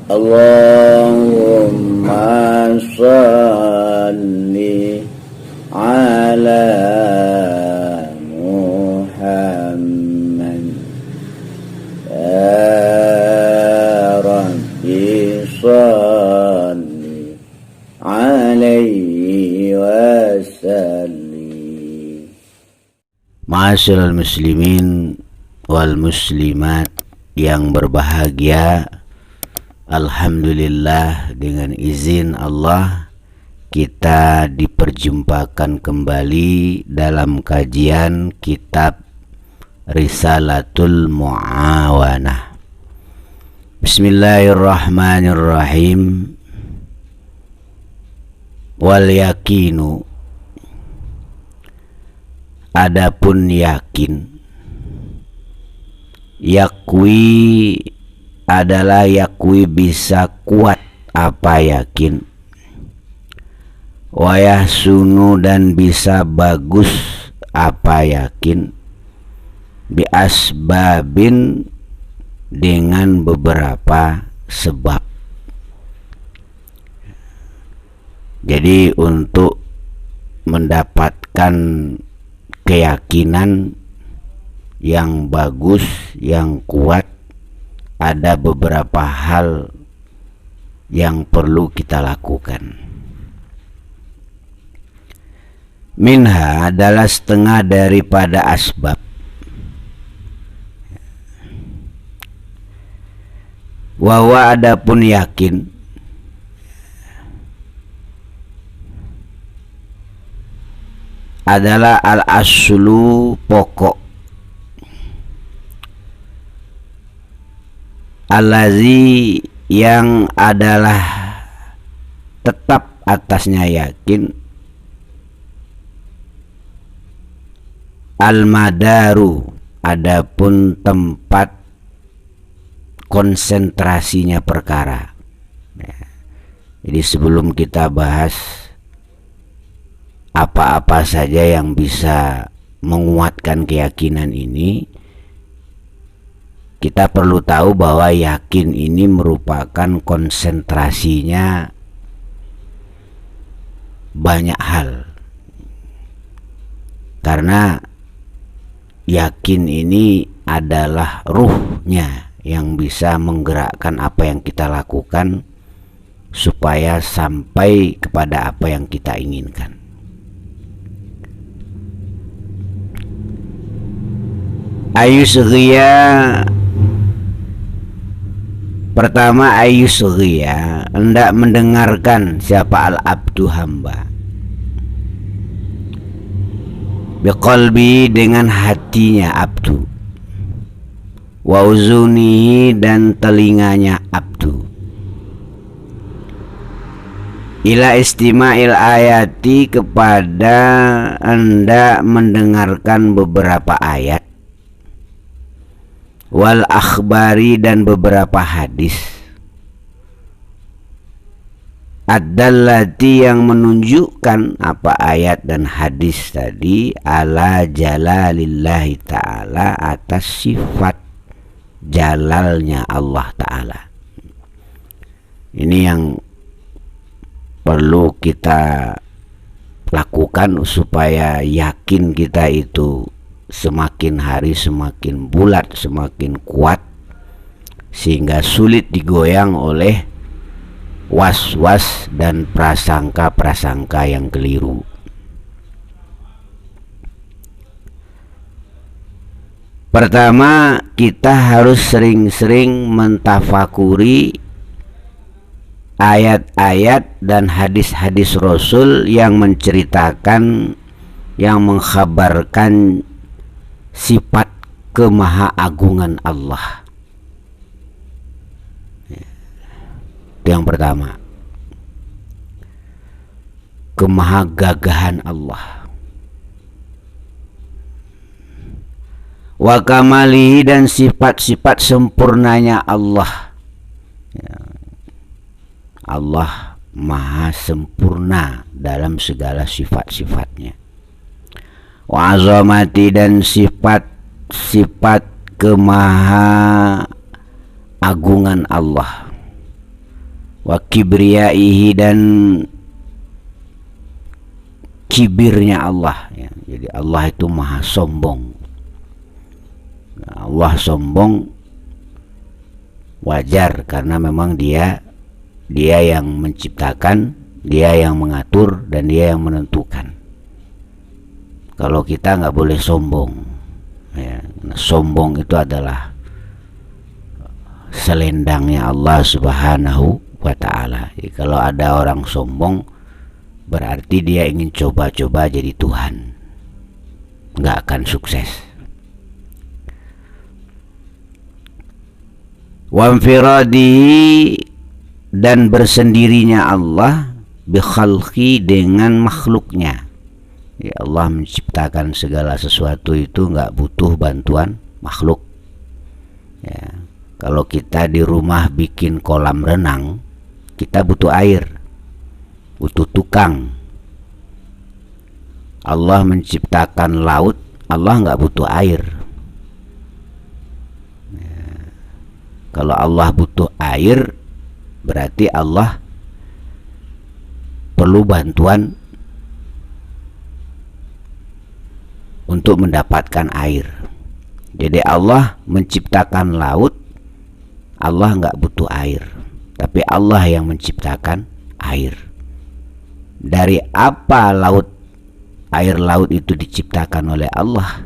Allahumma salli ala Muhammad ya Rabbi salli alaihi wasallim. Ma'asyiral muslimin wal muslimat yang berbahagia, alhamdulillah dengan izin Allah kita diperjumpakan kembali dalam kajian kitab Risalatul Mu'awanah. Bismillahirrahmanirrahim. Wal yakinu, adapun yakin. Yakwi adalah yakwi bisa kuat apa yakin. Wayahsunu dan bisa bagus apa yakin. Biasbabin dengan beberapa sebab. Jadi untuk mendapatkan keyakinan yang bagus, yang kuat, ada beberapa hal yang perlu kita lakukan. Minha adalah setengah daripada asbab. Wawa adapun yakin, adalah al-aslu pokok, allazi yang adalah tetap atasnya yakin, al-madaru adapun tempat konsentrasinya perkara. Jadi sebelum kita bahas apa-apa saja yang bisa menguatkan keyakinan ini, kita perlu tahu bahwa yakin ini merupakan konsentrasinya banyak hal. Karena yakin ini adalah ruhnya yang bisa menggerakkan apa yang kita lakukan supaya sampai kepada apa yang kita inginkan. Ayusriya, pertama ayusriya, hendak mendengarkan siapa al-abdu hamba, biqalbi dengan hatinya abdu, wa uzunihi dan telinganya abdu, ila istima'il ayati kepada hendak mendengarkan beberapa ayat, wal akhbari dan beberapa hadis, ad-dallati yang menunjukkan apa ayat dan hadis tadi, ala jalalillahi ta'ala atas sifat jalalnya Allah ta'ala. Ini yang perlu kita lakukan supaya yakin kita itu semakin hari semakin bulat, semakin kuat, sehingga sulit digoyang oleh was-was dan prasangka-prasangka yang keliru. Pertama, kita harus sering-sering mentafakuri ayat-ayat dan hadis-hadis Rasul yang menceritakan, yang mengkhabarkan sifat kemahaagungan Allah. Itu yang pertama, kemahagagahan Allah, wa kamalihi dan sifat-sifat sempurnanya Allah. Allah maha sempurna dalam segala sifat-sifatnya. Wa azamati dan sifat-sifat kemaha agungan Allah. wa kibriyaihi, dan kibirnya Allah ya. Jadi Allah itu maha sombong. Allah sombong wajar karena memang dia yang menciptakan, dia yang mengatur, dan dia yang menentukan. Kalau kita nggak boleh sombong ya. Nah, sombong itu adalah selendangnya Allah Subhanahu wa ta'ala. Jadi kalau ada orang sombong berarti dia ingin coba-coba jadi Tuhan, nggak akan sukses. Wamfiradi, dan bersendirinya Allah, bikhalqi, dengan makhluknya ya. Allah menciptakan segala sesuatu itu nggak butuh bantuan makhluk ya. Kalau kita di rumah bikin kolam renang, kita butuh air, butuh tukang. Allah menciptakan laut, Allah nggak butuh air ya. Kalau Allah butuh air, berarti Allah perlu bantuan untuk mendapatkan air. Jadi Allah menciptakan laut, Allah nggak butuh air, tapi Allah yang menciptakan air. Dari apa air laut itu diciptakan oleh Allah?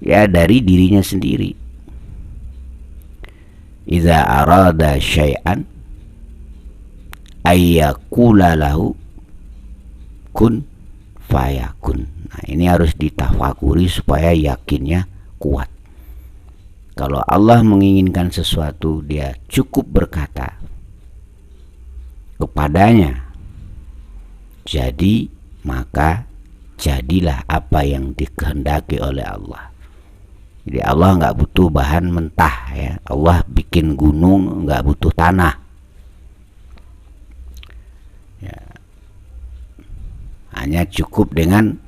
Ya dari dirinya sendiri. Iza arada syai'an ayyakula lahu kun fayakun. Nah, ini harus ditafakuri supaya yakinnya kuat. Kalau Allah menginginkan sesuatu, dia cukup berkata kepadanya jadi, maka jadilah apa yang dikehendaki oleh Allah. Jadi Allah nggak butuh bahan mentah ya. Allah bikin gunung nggak butuh tanah ya. Hanya cukup dengan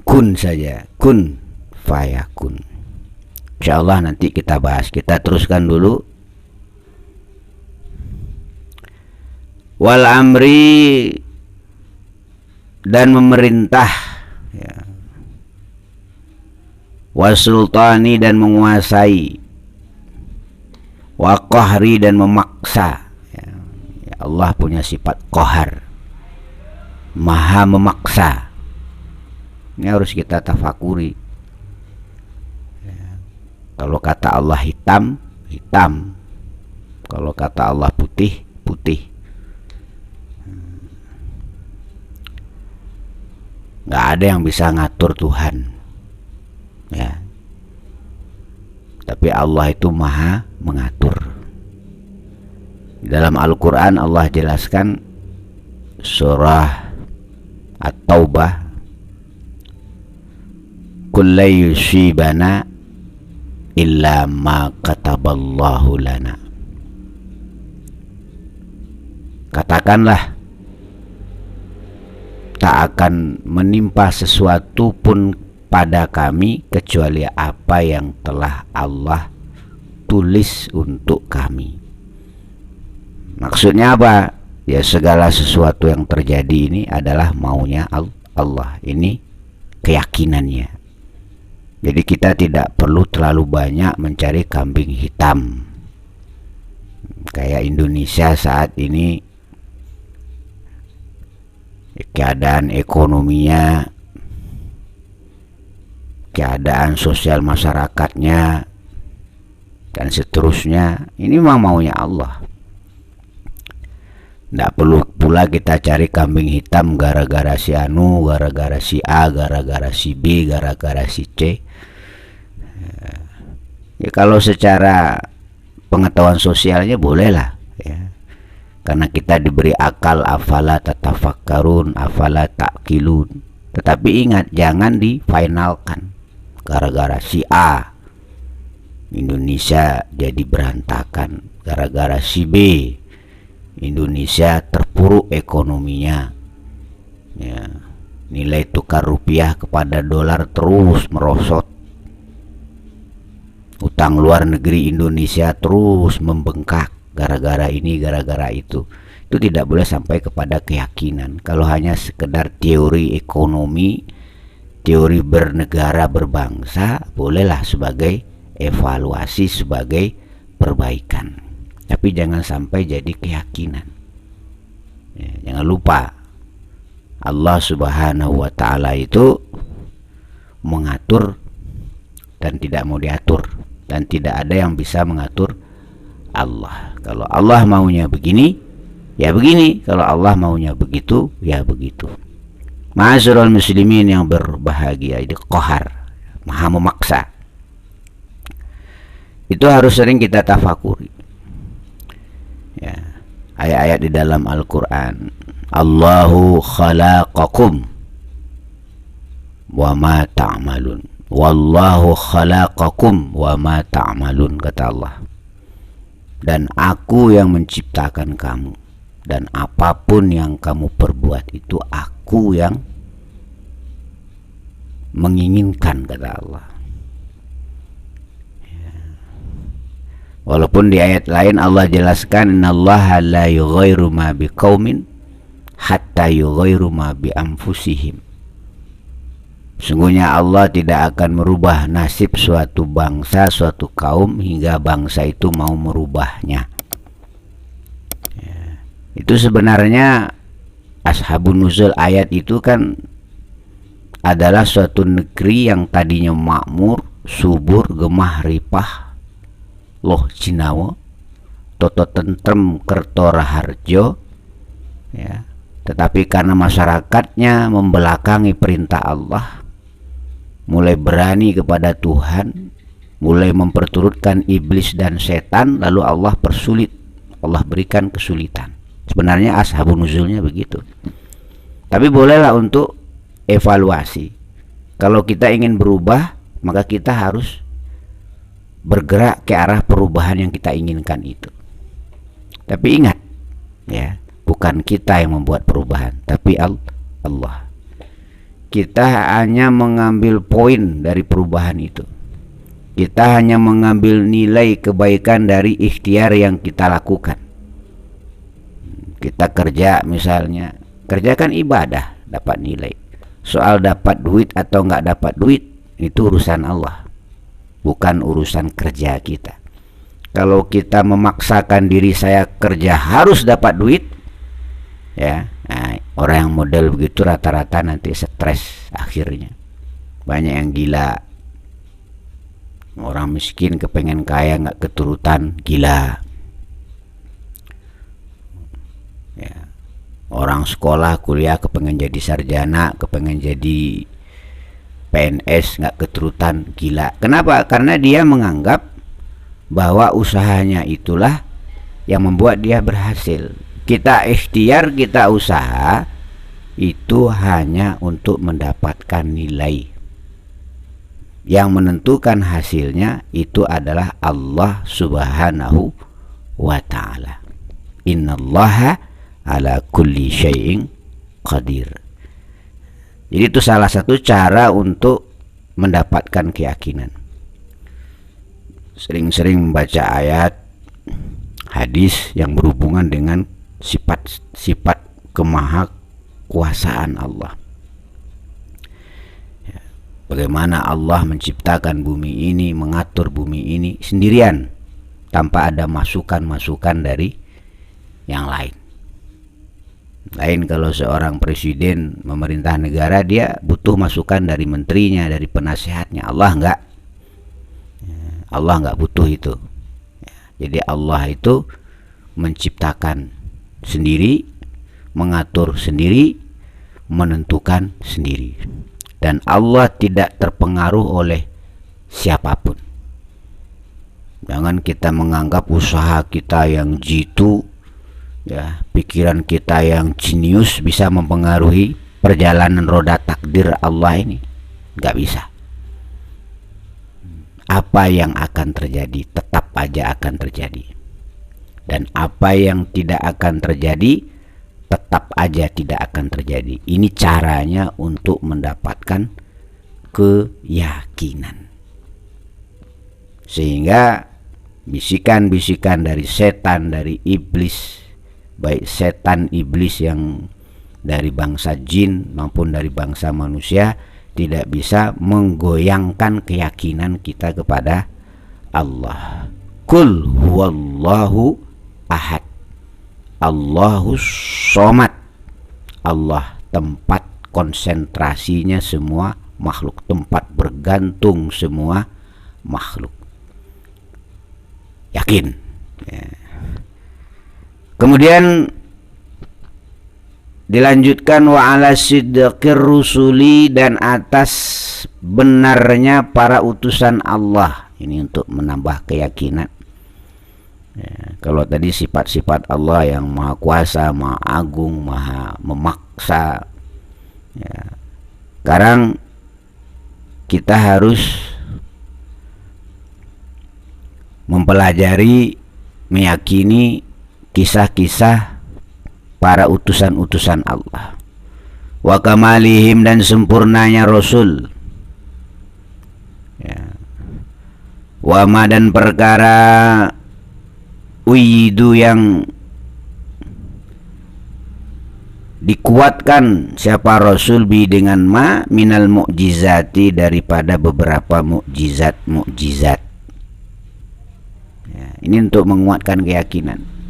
kun saja, kun fayakun. Insyaallah nanti kita bahas. Kita teruskan dulu. Wal amri, dan memerintah ya. Wasultani, dan menguasai. Wa qahri, dan memaksa ya. Ya, Allah punya sifat qahar, maha memaksa. Ini harus kita tafakuri ya. Kalau kata Allah hitam, hitam. Kalau kata Allah putih, putih. Nggak ada yang bisa ngatur Tuhan ya. Tapi Allah itu maha mengatur. Dalam Al-Quran Allah jelaskan surah At-Taubah, kullu yusibana illa ma kataballahu lana. Katakanlah, tak akan menimpa sesuatu pun pada kami kecuali apa yang telah Allah tulis untuk kami. Maksudnya apa? Ya segala sesuatu yang terjadi ini adalah maunya Allah. Ini keyakinannya. Jadi kita tidak perlu terlalu banyak mencari kambing hitam. Kayak Indonesia saat ini, keadaan ekonominya, keadaan sosial masyarakatnya, dan seterusnya, ini memang maunya Allah. Tidak perlu pula kita cari kambing hitam gara-gara si Anu, gara-gara si A, gara-gara si B, gara-gara si C. Ya kalau secara pengetahuan sosialnya bolehlah ya. Karena kita diberi akal, afala tatafakkarun, afala ta'qilun. Tetapi ingat, jangan difinalkan. Gara-gara si A Indonesia jadi berantakan, gara-gara si B Indonesia terpuruk ekonominya ya. Nilai tukar rupiah kepada dolar terus merosot, utang luar negeri Indonesia terus membengkak gara-gara ini, gara-gara itu tidak boleh sampai kepada keyakinan. Kalau hanya sekedar teori ekonomi, teori bernegara berbangsa, bolehlah sebagai evaluasi, sebagai perbaikan, tapi jangan sampai jadi keyakinan. Jangan lupa Allah Subhanahu wa ta'ala itu mengatur dan tidak mau diatur, dan tidak ada yang bisa mengatur Allah. Kalau Allah maunya begini, ya begini. Kalau Allah maunya begitu, ya begitu. Ma'asyiral muslimin yang berbahagia, ini qahar, maha memaksa. Itu harus sering kita tafakuri. Ya, ayat-ayat di dalam Al-Quran, Allahu khalaqakum wa ma ta'malun, wallahu khalaqakum wa ma ta'malun, kata Allah. Dan aku yang menciptakan kamu, dan apapun yang kamu perbuat itu aku yang menginginkan, kata Allah. Walaupun di ayat lain Allah jelaskan, innallaha la yughayyiru ma biqaumin hatta yughayyiru ma bi anfusihim. Sungguhnya Allah tidak akan merubah nasib suatu bangsa, suatu kaum, hingga bangsa itu mau merubahnya. Itu sebenarnya Ashabun Nuzul ayat itu kan adalah suatu negeri yang tadinya makmur, subur, gemah ripah, loh Cinawo, toto tentrem, kerto raharjo, ya. Tetapi karena masyarakatnya membelakangi perintah Allah, mulai berani kepada Tuhan, mulai memperturutkan iblis dan setan, lalu Allah persulit, Allah berikan kesulitan. Sebenarnya Ashabun Nuzulnya begitu. Tapi bolehlah untuk evaluasi. Kalau kita ingin berubah, maka kita harus bergerak ke arah perubahan yang kita inginkan itu. Tapi ingat, ya, bukan kita yang membuat perubahan, tapi Allah. Kita hanya mengambil poin dari perubahan itu. Kita hanya mengambil nilai kebaikan dari ikhtiar yang kita lakukan. Kita kerja misalnya, kerjakan ibadah, dapat nilai. Soal dapat duit atau nggak dapat duit, itu urusan Allah, bukan urusan kerja kita. Kalau kita memaksakan diri saya kerja harus dapat duit, ya, nah, orang yang model begitu rata-rata nanti stres akhirnya. Banyak yang gila. Orang miskin kepengen kaya nggak keturutan, gila. Ya. Orang sekolah kuliah kepengen jadi sarjana, kepengen jadi PNS, nggak keturutan, gila. Kenapa? Karena dia menganggap bahwa usahanya itulah yang membuat dia berhasil. Kita ikhtiar, kita usaha itu hanya untuk mendapatkan nilai. Yang menentukan hasilnya itu adalah Allah Subhanahu wa ta'ala. Innallaha ala kulli syai'in qadir. Jadi itu salah satu cara untuk mendapatkan keyakinan. Sering-sering membaca ayat hadis yang berhubungan dengan sifat-sifat kemahakuasaan Allah. Bagaimana Allah menciptakan bumi ini, mengatur bumi ini sendirian, tanpa ada masukan-masukan dari yang lain. Lain kalau seorang presiden memerintah negara, dia butuh masukan dari menterinya, dari penasehatnya. Allah enggak. Allah enggak butuh itu. Jadi Allah itu menciptakan sendiri, mengatur sendiri, menentukan sendiri. Dan Allah tidak terpengaruh oleh siapapun. Jangan kita menganggap usaha kita yang jitu, ya, pikiran kita yang jenius bisa mempengaruhi perjalanan roda takdir Allah ini. Nggak bisa. Apa yang akan terjadi tetap aja akan terjadi. Dan apa yang tidak akan terjadi tetap aja tidak akan terjadi. Ini caranya untuk mendapatkan keyakinan. Sehingga bisikan-bisikan dari setan, dari iblis, baik setan iblis yang dari bangsa jin maupun dari bangsa manusia, tidak bisa menggoyangkan keyakinan kita kepada Allah. Qul huwallahu ahad, Allahus somad. Allah tempat konsentrasinya semua makhluk, tempat bergantung semua makhluk. Yakin ya. Kemudian dilanjutkan wa ala sidqir rusuli, dan atas benarnya para utusan Allah. Ini untuk menambah keyakinan ya. Kalau tadi sifat-sifat Allah yang maha kuasa, maha agung, maha memaksa ya. Sekarang kita harus mempelajari, meyakini kisah-kisah para utusan-utusan Allah, wa kamalihim, dan sempurnanya Rasul ya. Wa ma, dan perkara uyidu yang dikuatkan siapa Rasul bi dengan ma minal mu'jizati, daripada beberapa mukjizat ya. Ini untuk menguatkan keyakinan.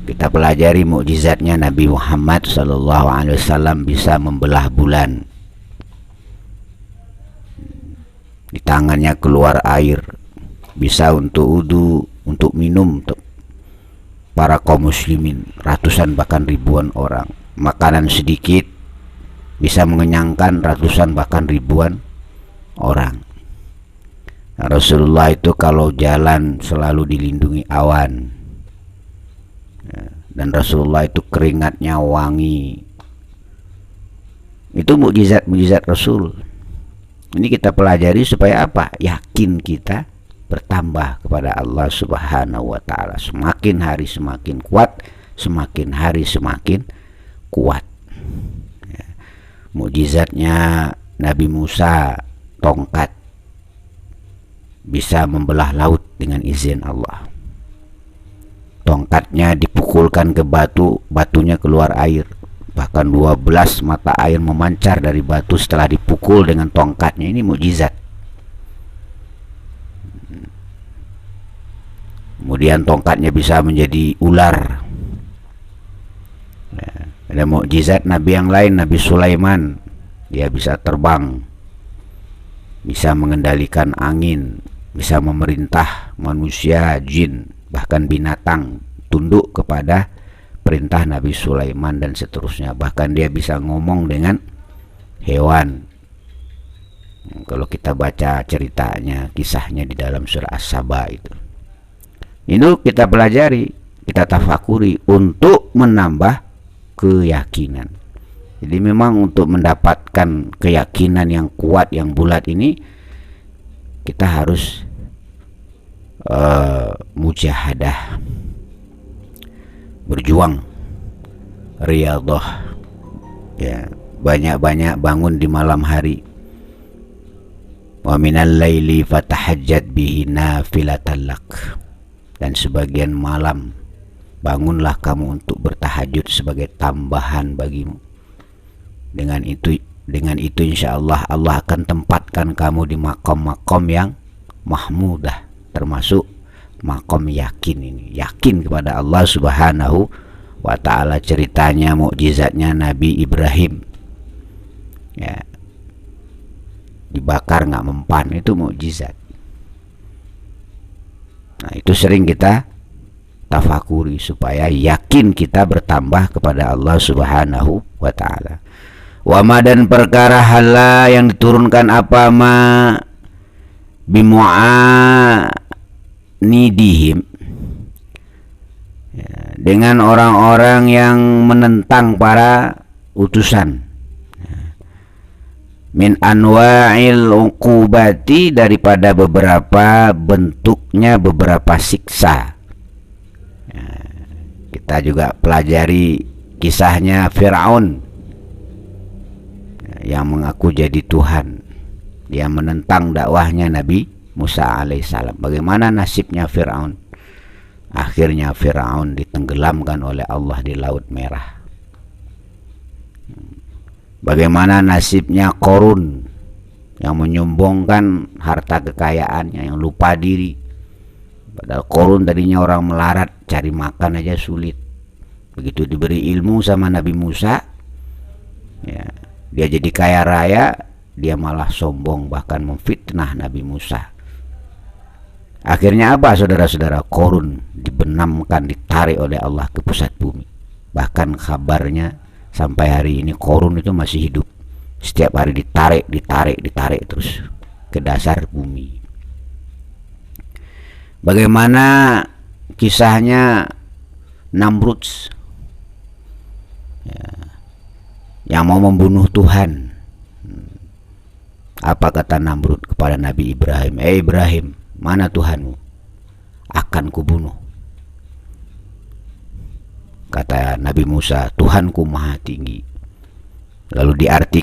Kita pelajari mukjizatnya Nabi Muhammad SAW, bisa membelah bulan, di tangannya keluar air, bisa untuk wudu, untuk minum, untuk para kaum muslimin, ratusan bahkan ribuan orang. Makanan sedikit bisa mengenyangkan ratusan bahkan ribuan orang. Nah, Rasulullah itu kalau jalan selalu dilindungi awan ya, dan Rasulullah itu keringatnya wangi. Itu mukjizat Rasul. Ini kita pelajari supaya apa? Yakin kita bertambah kepada Allah Subhanahu wa taala. Semakin hari semakin kuat, semakin hari semakin kuat ya. Mukjizatnya Nabi Musa, tongkat bisa membelah laut dengan izin Allah. Tongkatnya dipukulkan ke batu, batunya keluar air. Bahkan 12 mata air memancar dari batu setelah dipukul dengan tongkatnya. Ini mukjizat. Kemudian tongkatnya bisa menjadi ular ya. Ada mukjizat Nabi yang lain, Nabi Sulaiman, dia bisa terbang, bisa mengendalikan angin, bisa memerintah manusia, jin, bahkan binatang tunduk kepada perintah Nabi Sulaiman dan seterusnya. Bahkan dia bisa ngomong dengan hewan. Kalau kita baca ceritanya, kisahnya di dalam surah As-Saba itu kita pelajari, kita tafakuri untuk menambah keyakinan. Jadi memang untuk mendapatkan keyakinan yang kuat, yang bulat ini, kita harus mujahadah, berjuang, riyadhah ya, banyak-banyak bangun di malam hari. Wa minal laili fatahajjat bihi nafilatan lak, dan sebagian malam bangunlah kamu untuk bertahajud sebagai tambahan bagimu. Dengan itu insya Allah Allah akan tempatkan kamu di makom-makom yang mahmudah, termasuk makom yakin. Ini yakin kepada Allah Subhanahu wa ta'ala. Ceritanya, mukjizatnya Nabi Ibrahim ya, dibakar nggak mempan, itu mukjizat. Nah, itu sering kita tafakuri supaya yakin kita bertambah kepada Allah Subhanahu wa ta'ala. Wa ma, dan perkara hala yang diturunkan apa ma bimu'anidihim ya, dengan orang-orang yang menentang para utusan, min anwa'il uqubati, daripada beberapa bentuknya beberapa siksa ya. Kita juga pelajari kisahnya Fir'aun ya, yang mengaku jadi Tuhan. Dia menentang dakwahnya Nabi Musa alaihissalam. Bagaimana nasibnya Fir'aun? Akhirnya Firaun ditenggelamkan oleh Allah di Laut Merah. Bagaimana nasibnya Qarun yang menyombongkan harta kekayaannya, yang lupa diri. Padahal Qarun tadinya orang melarat, cari makan aja sulit. Begitu diberi ilmu sama Nabi Musa, ya, dia jadi kaya raya, dia malah sombong, bahkan memfitnah Nabi Musa. Akhirnya apa saudara-saudara? Qarun dibenamkan, ditarik oleh Allah ke pusat bumi. Bahkan kabarnya sampai hari ini Qarun itu masih hidup. Setiap hari ditarik terus ke dasar bumi. Bagaimana kisahnya Namrud, ya, yang mau membunuh Tuhan. Apa kata Namrud kepada Nabi Ibrahim? Ibrahim, mana Tuhanmu? Akan kubunuh. Kata Nabi Musa, Tuhanku maha tinggi. Lalu diartikan